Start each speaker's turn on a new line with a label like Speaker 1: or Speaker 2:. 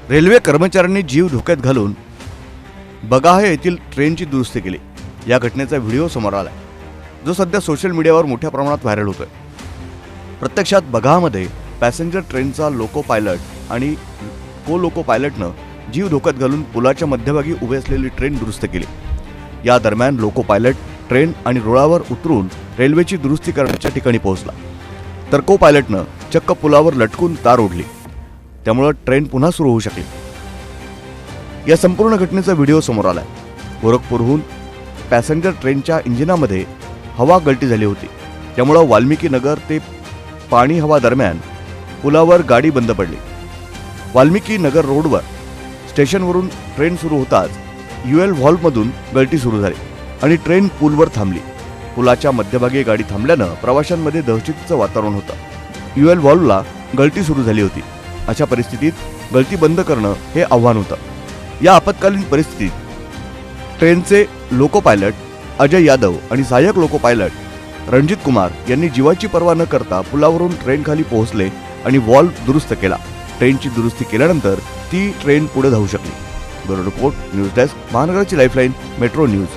Speaker 1: Railway कर्मचाऱ्यांनी जीव धोक्यात घालून बगाह येथील ट्रेनची दुरुस्ती केली। या घटनेचा व्हिडिओ समोर आला जो सध्या सोशल मीडियावर मोठ्या प्रमाणात व्हायरल होतोय। प्रत्यक्षात बगाहमध्ये पॅसेंजर ट्रेनचा लोको पायलट आणि को लोको पायलटनं जीव धोक्यात घालून पुलाच्या मध्यभागी उभे असलेली ट्रेन दुरुस्त केली। या दरम्यान लोको पायलट ट्रेन आणि रुळावर उतरून रेल्वेची दुरुस्ती करण्याच्या ठिकाणी पोहोचला, तर को पायलटनं चक्क पुलावर लटकून तार ओढली, त्यामुळे ट्रेन पुन्हा सुरू होऊ शकली। या संपूर्ण घटनेचा व्हिडिओ समोर आलाय। गोरखपूरहून पॅसेंजर ट्रेनच्या इंजिनामध्ये हवा गळती झाली होती, त्यामुळे वाल्मिकी नगर ते पाणी हवा दरम्यान पुलावर गाडी बंद पडली। वाल्मिकी नगर रोडवर स्टेशनवरून ट्रेन सुरू होताच यूएल व्हॉल्वमधून गळती सुरू झाली आणि ट्रेन पूलवर थांबली। पुलाच्या मध्यभागी गाडी थांबल्यानं प्रवाशांमध्ये दहशतीचं वातावरण होतं। यूएल व्हॉल्वला गळती सुरू झाली होती। अशा परिस्थितीत गळती बंद करणं हे आव्हान होतं। या आपत्कालीन परिस्थितीत ट्रेनचे लोको पायलट अजय यादव आणि सहाय्यक लोको पायलट रणजित कुमार यांनी जीवाची पर्वा न करता पुलावरून ट्रेन खाली पोहोचले आणि व्हॉल्व दुरुस्त केला। ट्रेनची दुरुस्ती केल्यानंतर ती ट्रेन पुढे धावू शकली। ब्युरो रिपोर्ट, न्यूज डेस्क, महानगराची लाईफलाईन, मेट्रो न्यूज।